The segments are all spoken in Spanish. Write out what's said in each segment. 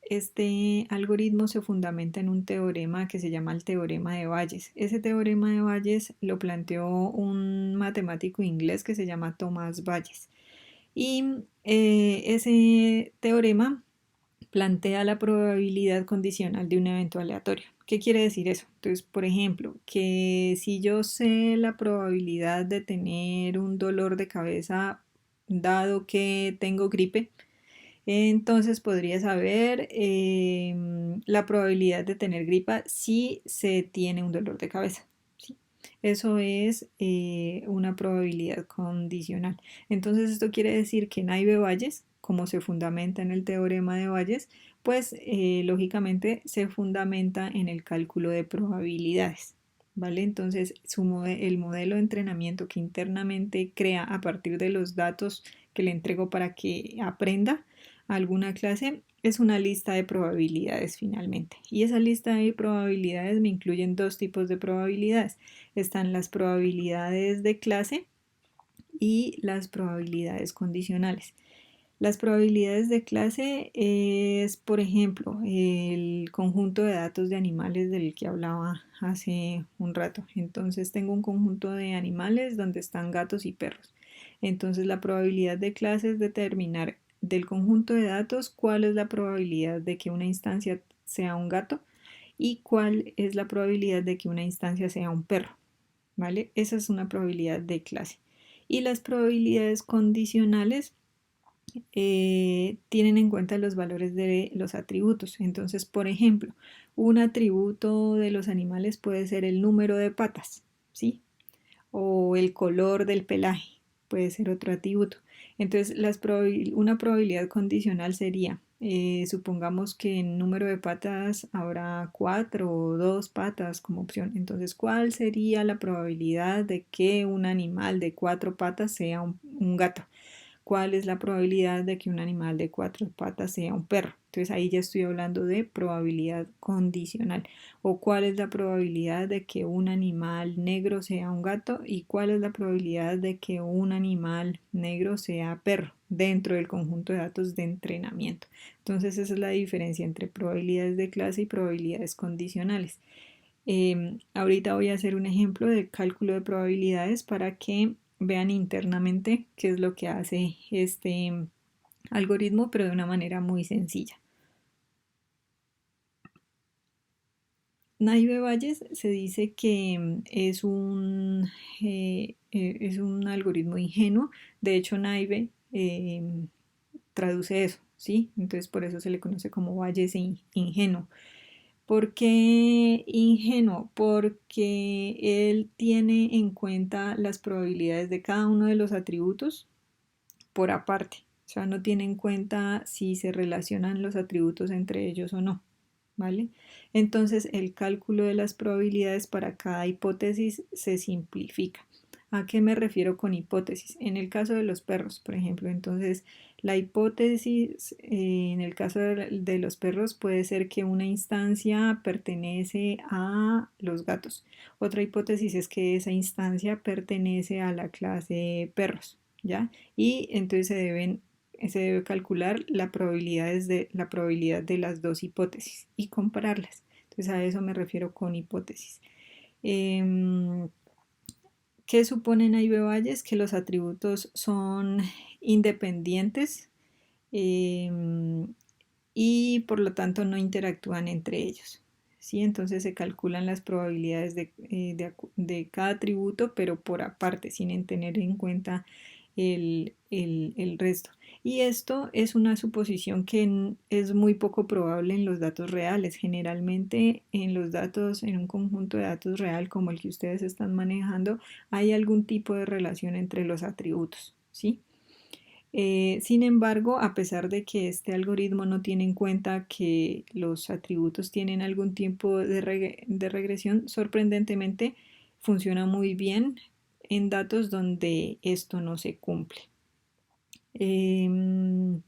Este algoritmo se fundamenta en un teorema que se llama el teorema de Bayes. Ese teorema de Bayes lo planteó un matemático inglés que se llama Tomás Bayes. Y ese teorema plantea la probabilidad condicional de un evento aleatorio. ¿Qué quiere decir eso? Entonces, por ejemplo, que si yo sé la probabilidad de tener un dolor de cabeza dado que tengo gripe, entonces podría saber la probabilidad de tener gripa si se tiene un dolor de cabeza. ¿Sí? Eso es una probabilidad condicional. Entonces esto quiere decir que Naive-Bayes, como se fundamenta en el teorema de Bayes, pues lógicamente se fundamenta en el cálculo de probabilidades. ¿Vale? Entonces el modelo de entrenamiento que internamente crea a partir de los datos que le entrego para que aprenda alguna clase es una lista de probabilidades finalmente. Y esa lista de probabilidades me incluyen dos tipos de probabilidades. Están las probabilidades de clase y las probabilidades condicionales. Las probabilidades de clase es, por ejemplo, el conjunto de datos de animales del que hablaba hace un rato. Entonces tengo un conjunto de animales donde están gatos y perros. Entonces la probabilidad de clase es determinar del conjunto de datos cuál es la probabilidad de que una instancia sea un gato y cuál es la probabilidad de que una instancia sea un perro. ¿Vale? Esa es una probabilidad de clase. Y las probabilidades condicionales tienen en cuenta los valores de los atributos. Entonces, por ejemplo, un atributo de los animales puede ser el número de patas, ¿sí? O el color del pelaje, puede ser otro atributo. Entonces, una probabilidad condicional sería, supongamos que en número de patas habrá cuatro o dos patas como opción. Entonces, ¿cuál sería la probabilidad de que un animal de cuatro patas sea un gato? ¿Cuál es la probabilidad de que un animal de cuatro patas sea un perro? Entonces ahí ya estoy hablando de probabilidad condicional. O cuál es la probabilidad de que un animal negro sea un gato y cuál es la probabilidad de que un animal negro sea perro dentro del conjunto de datos de entrenamiento. Entonces esa es la diferencia entre probabilidades de clase y probabilidades condicionales. Ahorita voy a hacer un ejemplo de cálculo de probabilidades para que vean internamente qué es lo que hace este algoritmo, pero de una manera muy sencilla. Naive Bayes se dice que es un algoritmo ingenuo. De hecho, Naive traduce eso, ¿sí? Entonces por eso se le conoce como Bayes ingenuo. ¿Por qué ingenuo? Porque él tiene en cuenta las probabilidades de cada uno de los atributos por aparte. O sea, no tiene en cuenta si se relacionan los atributos entre ellos o no. ¿Vale? Entonces el cálculo de las probabilidades para cada hipótesis se simplifica. ¿A qué me refiero con hipótesis? En el caso de los perros, por ejemplo, entonces la hipótesis en el caso de los perros puede ser que una instancia pertenece a los gatos. Otra hipótesis es que esa instancia pertenece a la clase perros, ¿ya? Y entonces se debe calcular la probabilidad de las dos hipótesis y compararlas. Entonces a eso me refiero con hipótesis. Em, ¿Qué suponen ahí Valles? Que los atributos son independientes em, y por lo tanto no interactúan entre ellos. ¿Sí? Entonces se calculan las probabilidades de cada atributo, pero por aparte, sin tener en cuenta el resto. Y esto es una suposición que es muy poco probable en los datos reales. Generalmente en los datos, en un conjunto de datos real como el que ustedes están manejando, hay algún tipo de relación entre los atributos, ¿sí? Sin embargo, a pesar de que este algoritmo no tiene en cuenta que los atributos tienen algún tipo de regresión, sorprendentemente funciona muy bien en datos donde esto no se cumple. Em,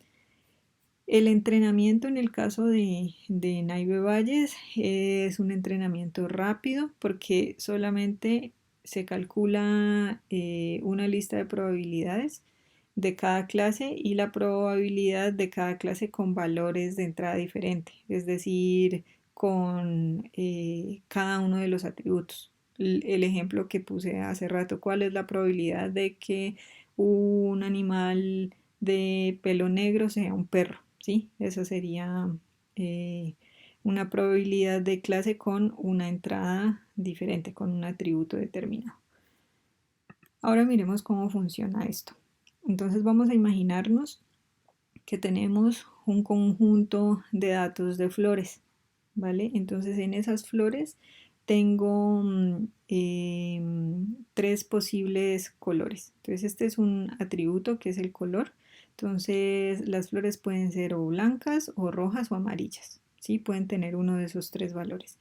el entrenamiento en el caso de Naive Valles es un entrenamiento rápido porque solamente se calcula una lista de probabilidades de cada clase y la probabilidad de cada clase con valores de entrada diferente, es decir, con cada uno de los atributos. El ejemplo que puse hace rato, ¿cuál es la probabilidad de que un animal de pelo negro sea un perro? ¿Sí? Esa sería eh, una probabilidad de clase con una entrada diferente, con un atributo determinado. Ahora miremos cómo funciona esto. Entonces vamos a imaginarnos que tenemos un conjunto de datos de flores, ¿vale? Entonces en esas flores tengo tres posibles colores. Entonces este es un atributo que es el color. Entonces las flores pueden ser o blancas o rojas o amarillas, ¿sí? Pueden tener uno de esos tres valores.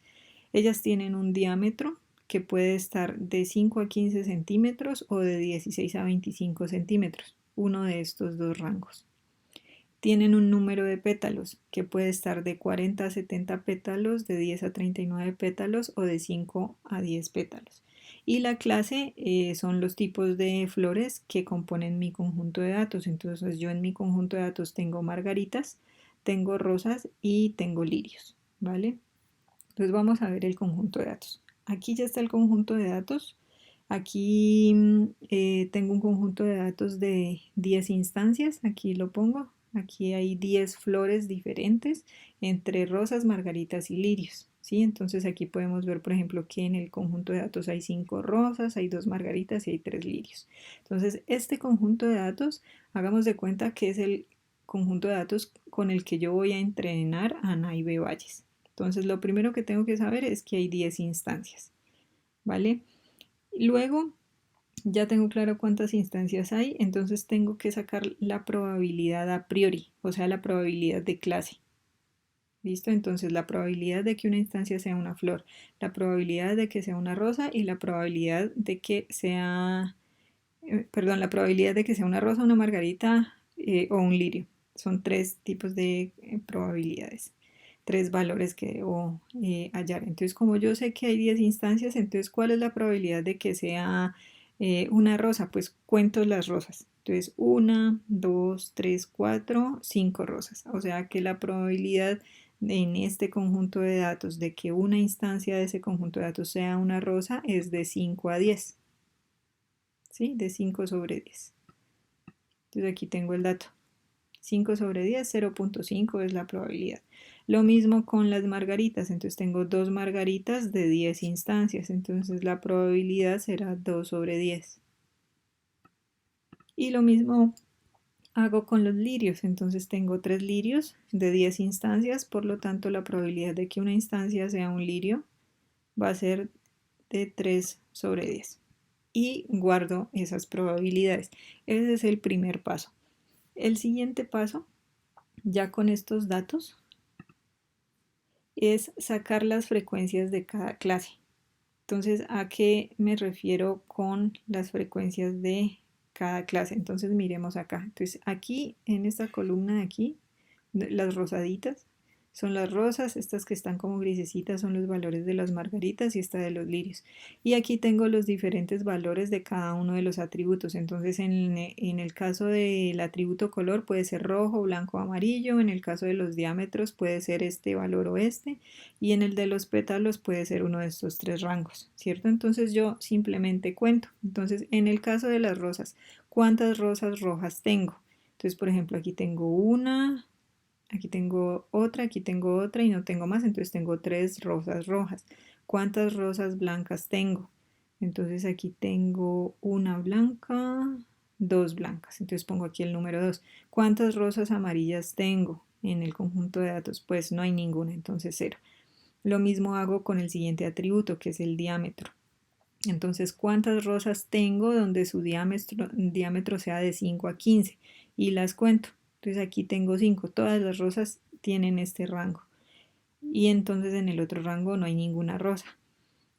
Ellas tienen un diámetro que puede estar de 5 a 15 centímetros o de 16 a 25 centímetros, uno de estos dos rangos. Tienen un número de pétalos que puede estar de 40 a 70 pétalos, de 10 a 39 pétalos o de 5 a 10 pétalos. Y la clase son los tipos de flores que componen mi conjunto de datos. Entonces yo en mi conjunto de datos tengo margaritas, tengo rosas y tengo lirios, ¿vale? Entonces vamos a ver el conjunto de datos. Aquí ya está el conjunto de datos. Aquí tengo un conjunto de datos de 10 instancias. Aquí lo pongo. Aquí hay 10 flores diferentes entre rosas, margaritas y lirios. ¿Sí? Entonces aquí podemos ver, por ejemplo, que en el conjunto de datos hay 5 rosas, hay 2 margaritas y hay 3 lirios. Entonces este conjunto de datos, hagamos de cuenta que es el conjunto de datos con el que yo voy a entrenar a Naive Valles. Entonces, lo primero que tengo que saber es que hay 10 instancias, ¿vale? Luego, ya tengo claro cuántas instancias hay, entonces tengo que sacar la probabilidad a priori, o sea, la probabilidad de clase. ¿Listo? Entonces, la probabilidad de que una instancia sea una flor, la probabilidad de que sea una rosa y la probabilidad de que sea, perdón, la probabilidad de que sea una rosa, una margarita o un lirio. Son tres tipos de probabilidades, tres valores que debo hallar. Entonces, como yo sé que hay 10 instancias, entonces, ¿cuál es la probabilidad de que sea una rosa? Pues cuento las rosas. Entonces, una, dos, tres, cuatro, cinco rosas. O sea que la probabilidad en este conjunto de datos de que una instancia de ese conjunto de datos sea una rosa es de 5 a 10. ¿Sí? De 5 sobre 10. Entonces aquí tengo el dato. 5 sobre 10, 0.5 es la probabilidad. Lo mismo con las margaritas. Entonces tengo dos margaritas de 10 instancias. Entonces la probabilidad será 2 sobre 10. Y lo mismo hago con los lirios. Entonces tengo tres lirios de 10 instancias. Por lo tanto, la probabilidad de que una instancia sea un lirio va a ser de 3 sobre 10. Y guardo esas probabilidades. Ese es el primer paso. El siguiente paso, ya con estos datos, es sacar las frecuencias de cada clase. Entonces, ¿a qué me refiero con las frecuencias de cada clase? Entonces, miremos acá. Entonces, aquí, en esta columna de aquí, las rosaditas son las rosas, estas que están como grisecitas son los valores de las margaritas y esta de los lirios. Y aquí tengo los diferentes valores de cada uno de los atributos. Entonces en el caso del atributo color puede ser rojo, blanco, amarillo. En el caso de los diámetros puede ser este valor o este. Y en el de los pétalos puede ser uno de estos tres rangos, ¿cierto? Entonces yo simplemente cuento. Entonces en el caso de las rosas, ¿cuántas rosas rojas tengo? Entonces, por ejemplo, aquí tengo una, aquí tengo otra y no tengo más, entonces tengo tres rosas rojas. ¿Cuántas rosas blancas tengo? Entonces aquí tengo una blanca, dos blancas, entonces pongo aquí el número 2. ¿Cuántas rosas amarillas tengo en el conjunto de datos? Pues no hay ninguna, entonces 0. Lo mismo hago con el siguiente atributo, que es el diámetro. Entonces, ¿cuántas rosas tengo donde su diámetro sea de 5 a 15? Y las cuento. Entonces aquí tengo 5. Todas las rosas tienen este rango. Y entonces en el otro rango no hay ninguna rosa.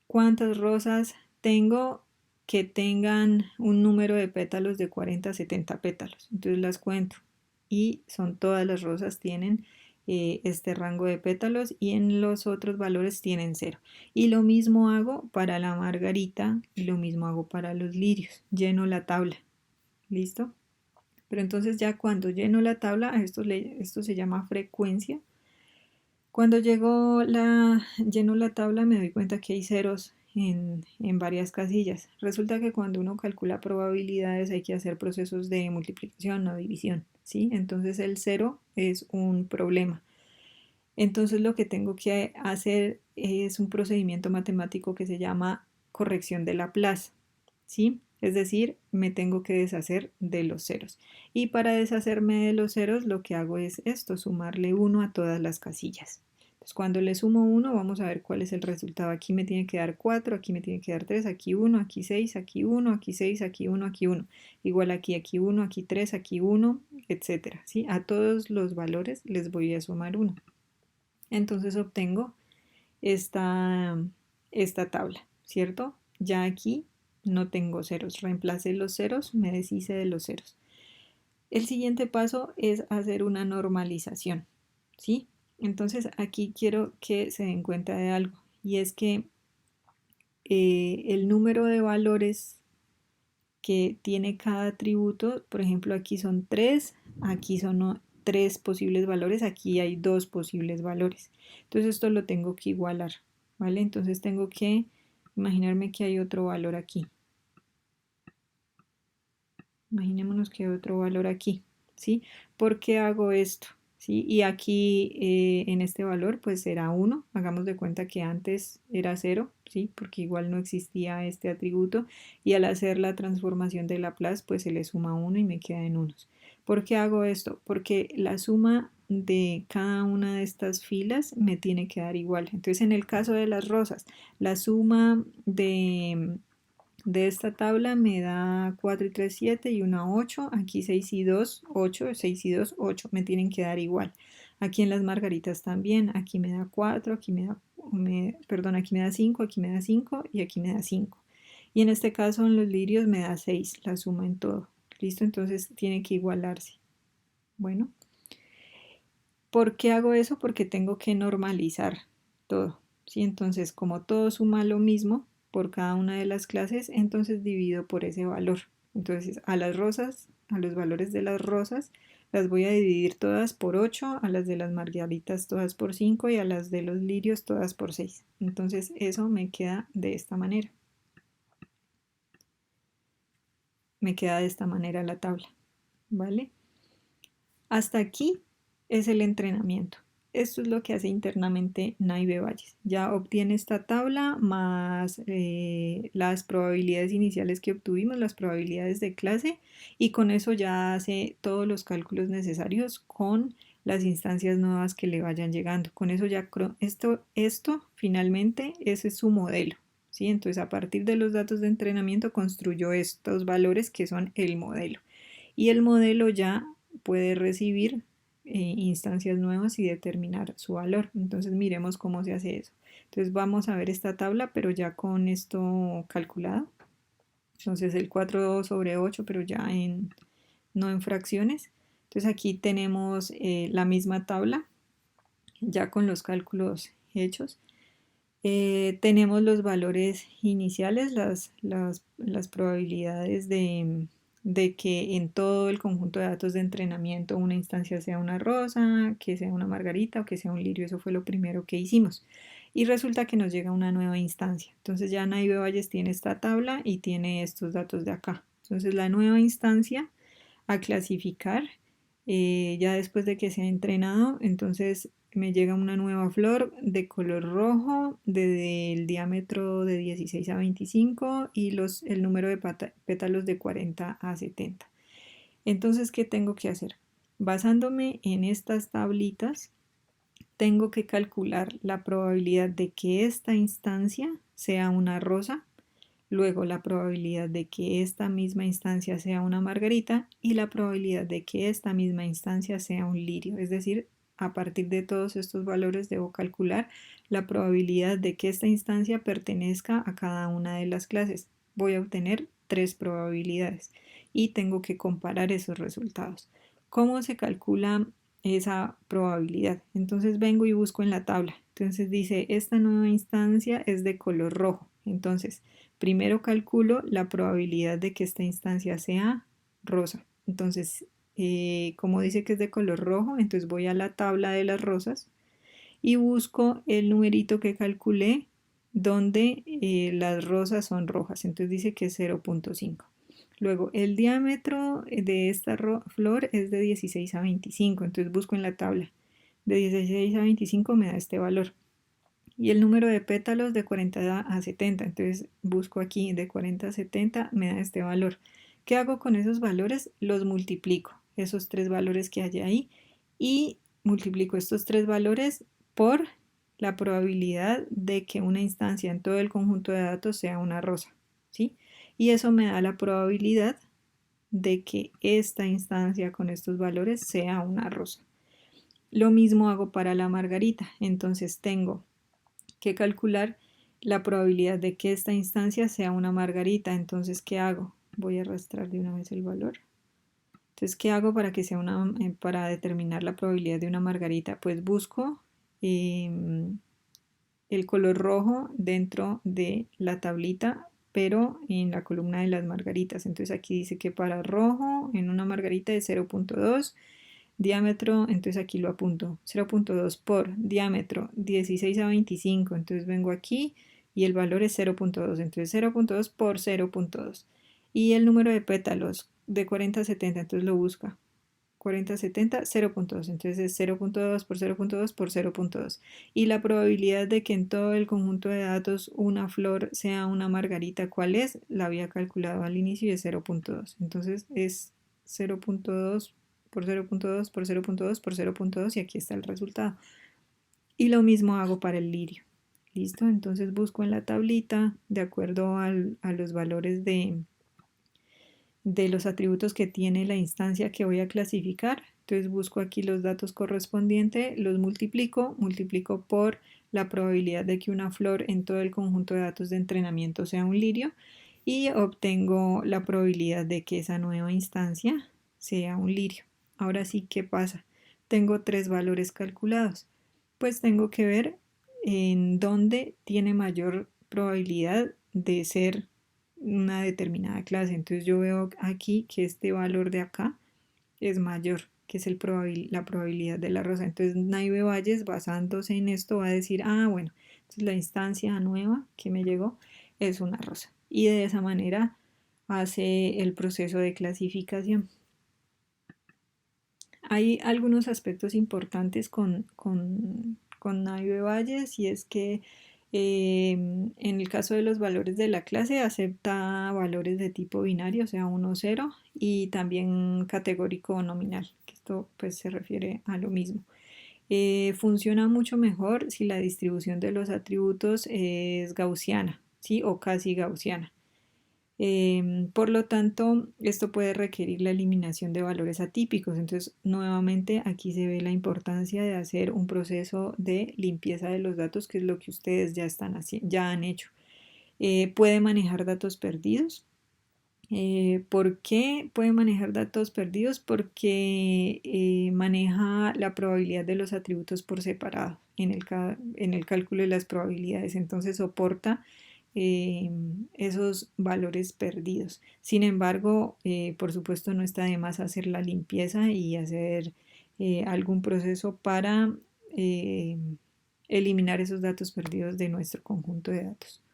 ¿Cuántas rosas tengo que tengan un número de pétalos de 40 a 70 pétalos? Entonces las cuento. Y son todas las rosas tienen este rango de pétalos y en los otros valores tienen 0. Y lo mismo hago para la margarita y lo mismo hago para los lirios. Lleno la tabla. ¿Listo? Pero entonces ya cuando lleno la tabla, esto se llama frecuencia. Cuando lleno la tabla me doy cuenta que hay ceros en varias casillas. Resulta que cuando uno calcula probabilidades hay que hacer procesos de multiplicación o división, ¿sí? Entonces el cero es un problema. Entonces lo que tengo que hacer es un procedimiento matemático que se llama corrección de Laplace, ¿sí? Es decir, me tengo que deshacer de los ceros. Y para deshacerme de los ceros lo que hago es esto, sumarle 1 a todas las casillas. Entonces cuando le sumo 1 vamos a ver cuál es el resultado. Aquí me tiene que dar 4, aquí me tiene que dar 3, aquí 1, aquí 6, aquí 1, aquí 6, aquí 1, aquí 1. Igual aquí 1, aquí 3, aquí 1, etcétera, ¿sí? A todos los valores les voy a sumar 1. Entonces obtengo esta, esta tabla, ¿cierto? Ya aquí no tengo ceros, reemplacé los ceros, me deshice de los ceros. El siguiente paso es hacer una normalización, ¿sí? Entonces aquí quiero que se den cuenta de algo, y es que el número de valores que tiene cada atributo, por ejemplo, aquí son 3, aquí son 3 posibles valores, aquí hay 2 posibles valores. Entonces esto lo tengo que igualar, ¿vale? Entonces tengo que imaginarme que hay otro valor aquí. Imaginémonos que hay otro valor aquí, ¿sí? ¿Por qué hago esto? ¿Sí? Y aquí en este valor pues será 1, hagamos de cuenta que antes era 0, ¿sí? Porque igual no existía este atributo y al hacer la transformación de Laplace pues se le suma 1 y me queda en unos. ¿Por qué hago esto? Porque la suma de cada una de estas filas me tiene que dar igual. Entonces en el caso de las rosas, la suma de esta tabla me da 4 y 3, 7 y 1, 8. Aquí 6 y 2, 8. 6 y 2, 8. Me tienen que dar igual. Aquí en las margaritas también. Aquí me da 4, aquí perdón, aquí me da 5, aquí me da 5 y aquí me da 5. Y en este caso en los lirios me da 6, la suma en todo. ¿Listo? Entonces tiene que igualarse. Bueno, ¿por qué hago eso? Porque tengo que normalizar todo. ¿Sí? Entonces, como todo suma lo mismo por cada una de las clases, entonces divido por ese valor. Entonces, a las rosas, a los valores de las rosas, las voy a dividir todas por 8, a las de las margaritas todas por 5 y a las de los lirios todas por 6. Entonces, eso me queda de esta manera. Me queda de esta manera la tabla, ¿vale? Hasta aquí es el entrenamiento. Esto es lo que hace internamente Naive Bayes. Ya obtiene esta tabla más las probabilidades iniciales que obtuvimos, las probabilidades de clase, y con eso ya hace todos los cálculos necesarios con las instancias nuevas que le vayan llegando. Con eso ya esto finalmente ese es su modelo. ¿Sí? Entonces a partir de los datos de entrenamiento construyó estos valores que son el modelo. Y el modelo ya puede recibir instancias nuevas y determinar su valor. Entonces miremos cómo se hace eso. Entonces vamos a ver esta tabla, pero ya con esto calculado. Entonces el 4 sobre 8, pero ya no en fracciones. Entonces aquí tenemos la misma tabla, ya con los cálculos hechos. Tenemos los valores iniciales, las probabilidades de que en todo el conjunto de datos de entrenamiento una instancia sea una rosa, que sea una margarita o que sea un lirio. Eso fue lo primero que hicimos. Y resulta que nos llega una nueva instancia. Entonces ya Naive Bayes tiene esta tabla y tiene estos datos de acá. Entonces la nueva instancia a clasificar, ya después de que se ha entrenado, entonces me llega una nueva flor de color rojo, del diámetro de 16 a 25 y el número de pétalos de 40 a 70. Entonces, ¿qué tengo que hacer? Basándome en estas tablitas, tengo que calcular la probabilidad de que esta instancia sea una rosa, luego la probabilidad de que esta misma instancia sea una margarita y la probabilidad de que esta misma instancia sea un lirio. Es decir, a partir de todos estos valores debo calcular la probabilidad de que esta instancia pertenezca a cada una de las clases. Voy a obtener 3 probabilidades y tengo que comparar esos resultados. ¿Cómo se calcula esa probabilidad? Entonces vengo y busco en la tabla. Entonces dice, esta nueva instancia es de color rojo. Entonces, primero calculo la probabilidad de que esta instancia sea rosa. Entonces, como dice que es de color rojo, entonces voy a la tabla de las rosas y busco el numerito que calculé donde las rosas son rojas, entonces dice que es 0,5. Luego, el diámetro de esta flor es de 16 a 25, entonces busco en la tabla. De 16 a 25 me da este valor. Y el número de pétalos de 40 a 70, entonces busco aquí de 40 a 70 me da este valor. ¿Qué hago con esos valores? Los multiplico, esos tres valores que hay ahí, y multiplico estos tres valores por la probabilidad de que una instancia en todo el conjunto de datos sea una rosa, ¿sí? Y eso me da la probabilidad de que esta instancia con estos valores sea una rosa. Lo mismo hago para la margarita, entonces tengo que calcular la probabilidad de que esta instancia sea una margarita. Entonces, ¿qué hago? Voy a arrastrar de una vez el valor. Entonces, ¿qué hago para que sea para determinar la probabilidad de una margarita? Pues busco el color rojo dentro de la tablita, pero en la columna de las margaritas. Entonces aquí dice que para rojo en una margarita es 0,2, diámetro, entonces aquí lo apunto, 0,2 por diámetro 16 a 25, entonces vengo aquí y el valor es 0,2, entonces 0,2 por 0,2. Y el número de pétalos de 40 a 70, entonces lo busca. 40, 70, 0,2. Entonces es 0,2 por 0,2 por 0,2. Y la probabilidad de que en todo el conjunto de datos una flor sea una margarita, ¿cuál es? La había calculado al inicio y es 0,2. Entonces es 0,2 por 0,2 por 0,2 por 0,2 y aquí está el resultado. Y lo mismo hago para el lirio. ¿Listo? Entonces busco en la tablita de acuerdo a los valores de los atributos que tiene la instancia que voy a clasificar. Entonces busco aquí los datos correspondientes, los multiplico por la probabilidad de que una flor en todo el conjunto de datos de entrenamiento sea un lirio y obtengo la probabilidad de que esa nueva instancia sea un lirio. Ahora sí, ¿qué pasa? Tengo tres valores calculados. Pues tengo que ver en dónde tiene mayor probabilidad de ser una determinada clase. Entonces yo veo aquí que este valor de acá es mayor, que es la probabilidad de la rosa. Entonces Naive Bayes, basándose en esto, va a decir, ah, bueno, entonces la instancia nueva que me llegó es una rosa. Y de esa manera hace el proceso de clasificación. Hay algunos aspectos importantes con Naive Bayes y es que en el caso de los valores de la clase acepta valores de tipo binario, o sea 1, 0 y también categórico o nominal, que esto pues se refiere a lo mismo. Funciona mucho mejor si la distribución de los atributos es gaussiana, ¿sí? O casi gaussiana. Por lo tanto, esto puede requerir la eliminación de valores atípicos. Entonces, nuevamente aquí se ve la importancia de hacer un proceso de limpieza de los datos, que es lo que ustedes ya han hecho. Puede manejar datos perdidos. ¿Por qué puede manejar datos perdidos? Porque maneja la probabilidad de los atributos por separado en el cálculo de las probabilidades. Entonces soporta esos valores perdidos. Sin embargo, por supuesto, no está de más hacer la limpieza y hacer algún proceso para eliminar esos datos perdidos de nuestro conjunto de datos.